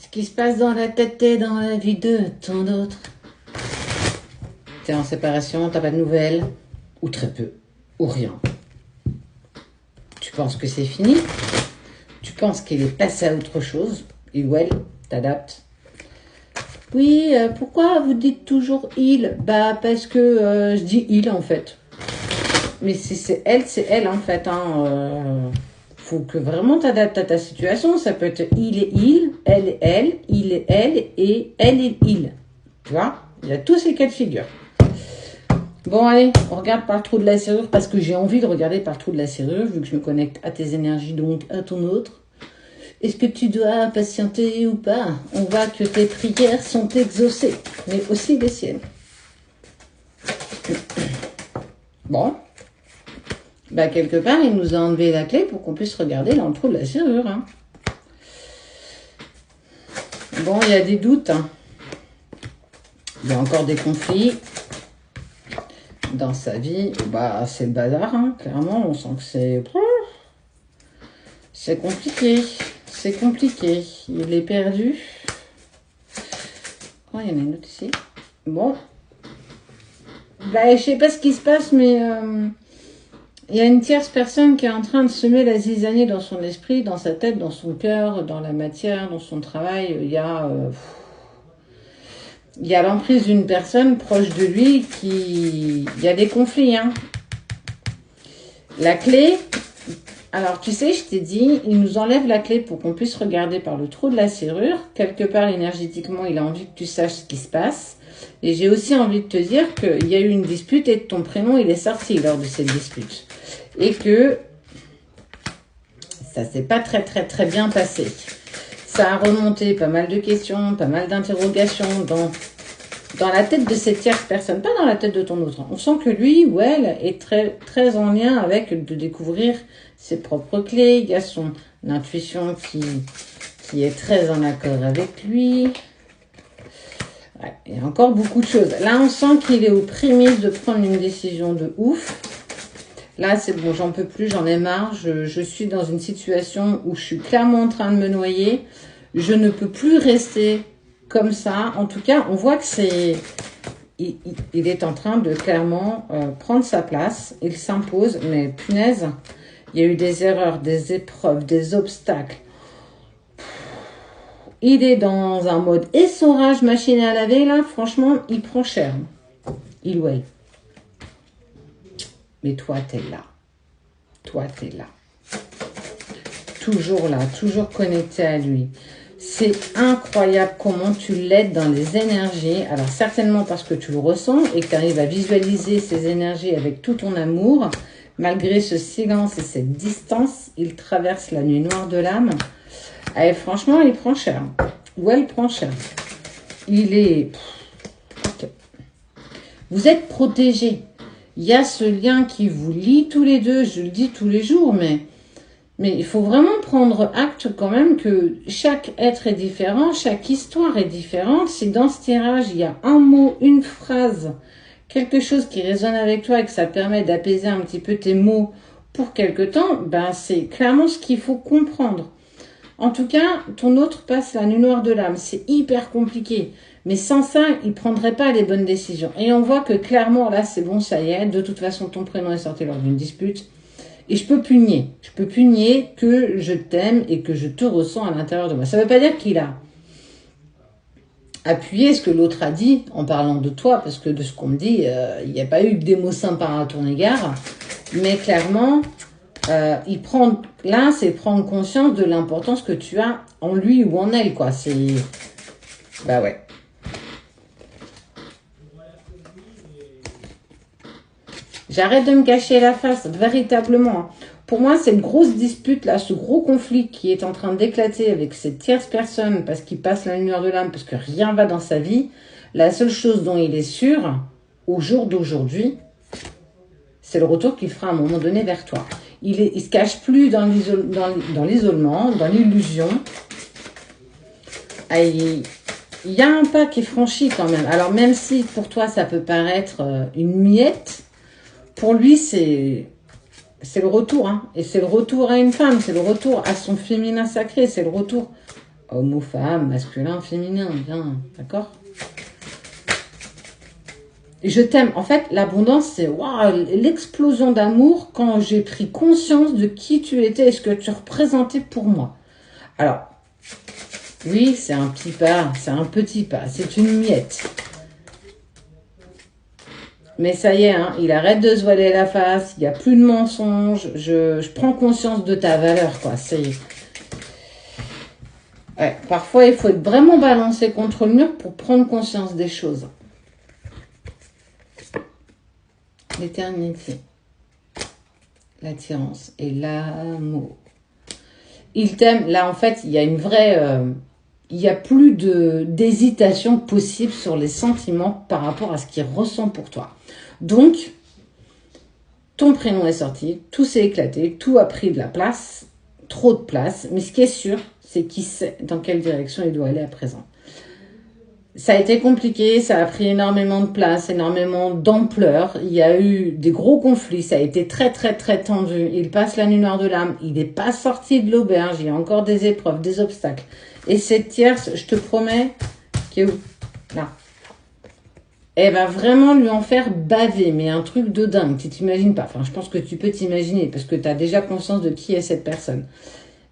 Ce qui se passe dans la tête et dans la vie de tant d'autres. T'es en séparation, t'as pas de nouvelles, ou très peu, ou rien. Tu penses que c'est fini, tu penses qu'il est passé à autre chose, il ou elle t'adapte. Oui, pourquoi vous dites toujours il? Bah parce que je dis il en fait. Mais si c'est elle en fait. Faut que vraiment t'adaptes à ta situation. Ça peut être il et il, elle et elle, il et elle et elle et il. Tu vois? Il y a tous ces cas de figure. Bon allez, on regarde par le trou de la serrure parce que j'ai envie de regarder par le trou de la serrure vu que je me connecte à tes énergies donc à ton autre. Est-ce que tu dois patienter ou pas? On voit que tes prières sont exaucées, mais aussi les siennes. Bon. Bah quelque part, il nous a enlevé la clé pour qu'on puisse regarder dans le trou de la serrure. Hein. Bon, il y a des doutes. Hein. Il y a encore des conflits dans sa vie. Bah, c'est le bazar, hein. Clairement, on sent que c'est... C'est compliqué. C'est compliqué. Il est perdu. Oh, il y en a une autre ici. Bon. Bah, je sais pas ce qui se passe, mais... il y a une tierce personne qui est en train de semer la zizanie dans son esprit, dans sa tête, dans son cœur, dans la matière, dans son travail. Il y a l'emprise d'une personne proche de lui qui... Il y a des conflits. Hein. La clé... Alors, tu sais, je t'ai dit, il nous enlève la clé pour qu'on puisse regarder par le trou de la serrure. Quelque part, énergétiquement, il a envie que tu saches ce qui se passe. Et j'ai aussi envie de te dire qu'il y a eu une dispute et ton prénom, il est sorti lors de cette dispute. Et que ça s'est pas très bien passé. Ça a remonté pas mal de questions, pas mal d'interrogations dans la tête de cette tierce personne, pas dans la tête de ton autre. On sent que lui ou elle est très en lien avec de découvrir ses propres clés. Il y a son intuition qui est très en accord avec lui. Ouais, il y a encore beaucoup de choses. Là, on sent qu'il est aux prémices de prendre une décision de ouf. Là, c'est bon, j'en peux plus, j'en ai marre. Je suis dans une situation où je suis clairement en train de me noyer. Je ne peux plus rester comme ça. En tout cas, on voit que c'est... Il est en train de clairement prendre sa place. Il s'impose, mais punaise, il y a eu des erreurs, des épreuves, des obstacles. Il est dans un mode essorage, machine à laver, là. Franchement, il prend cher. Il ou elle. Mais toi, t'es là. Toi, t'es là. Toujours là, toujours connecté à lui. C'est incroyable comment tu l'aides dans les énergies. Alors, certainement parce que tu le ressens et que tu arrives à visualiser ces énergies avec tout ton amour. Malgré ce silence et cette distance, il traverse la nuit noire de l'âme. Et franchement, il prend cher. Ou elle prend cher. Il est... Okay. Vous êtes protégés. Il y a ce lien qui vous lie tous les deux. Je le dis tous les jours, mais il faut vraiment prendre acte quand même que chaque être est différent, chaque histoire est différente. Si dans ce tirage, il y a un mot, une phrase, quelque chose qui résonne avec toi et que ça permet d'apaiser un petit peu tes mots pour quelque temps, ben c'est clairement ce qu'il faut comprendre. En tout cas, ton autre passe la nuit noire de l'âme. C'est hyper compliqué. Mais sans ça, il ne prendrait pas les bonnes décisions. Et on voit que clairement, là, c'est bon, ça y est. De toute façon, ton prénom est sorti lors d'une dispute. Et je peux plus nier. Je peux plus nier que je t'aime et que je te ressens à l'intérieur de moi. Ça ne veut pas dire qu'il a appuyé ce que l'autre a dit en parlant de toi. Parce que de ce qu'on me dit, il n'y a pas eu que des mots sympas à ton égard. Mais clairement... il prend, là, c'est prendre conscience de l'importance que tu as en lui ou en elle, quoi. C'est, bah ouais. J'arrête de me cacher la face, véritablement. Pour moi, cette grosse dispute, là, ce gros conflit qui est en train d'éclater avec cette tierce personne parce qu'il passe la lumière de l'âme, parce que rien va dans sa vie, la seule chose dont il est sûr, au jour d'aujourd'hui, c'est le retour qu'il fera à un moment donné vers toi. Il se cache plus dans l'isolement, dans l'illusion. Il y a un pas qui est franchi quand même. Alors même si pour toi ça peut paraître une miette, pour lui c'est le retour. Hein. Et c'est le retour à une femme, c'est le retour à son féminin sacré, c'est le retour Homme ou femme, masculin, féminin, bien, d'accord? Je t'aime. En fait, l'abondance, c'est waouh, l'explosion d'amour quand j'ai pris conscience de qui tu étais et ce que tu représentais pour moi. Alors, oui, c'est un petit pas, c'est un petit pas, c'est une miette. Mais ça y est, hein, il arrête de se voiler la face, il n'y a plus de mensonges, je prends conscience de ta valeur, quoi, ça y est. Ouais, parfois, il faut être vraiment balancé contre le mur pour prendre conscience des choses. L'éternité, l'attirance et l'amour. Il t'aime. Là, en fait, il y a une vraie... il n'y a plus d'hésitation possible sur les sentiments par rapport à ce qu'il ressent pour toi. Donc, ton prénom est sorti, tout s'est éclaté, tout a pris de la place, trop de place. Mais ce qui est sûr, c'est qu'il sait dans quelle direction il doit aller à présent. Ça a été compliqué, ça a pris énormément de place, énormément d'ampleur. Il y a eu des gros conflits, ça a été très très très tendu. Il passe la nuit noire de l'âme, il n'est pas sorti de l'auberge, il y a encore des épreuves, des obstacles. Et cette tierce, je te promets, qui est où? Là. Elle va vraiment lui en faire baver, mais un truc de dingue, tu t'imagines pas. Enfin, je pense que tu peux t'imaginer, parce que tu as déjà conscience de qui est cette personne.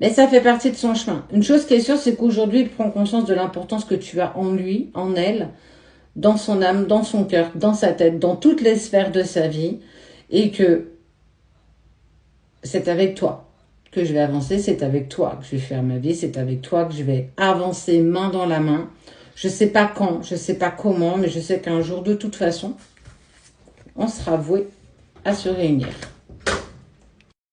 Mais ça fait partie de son chemin. Une chose qui est sûre, c'est qu'aujourd'hui, il prend conscience de l'importance que tu as en lui, en elle, dans son âme, dans son cœur, dans sa tête, dans toutes les sphères de sa vie, et que c'est avec toi que je vais avancer, c'est avec toi que je vais faire ma vie, c'est avec toi que je vais avancer main dans la main. Je ne sais pas quand, je ne sais pas comment, mais je sais qu'un jour, de toute façon, on sera voué à se réunir.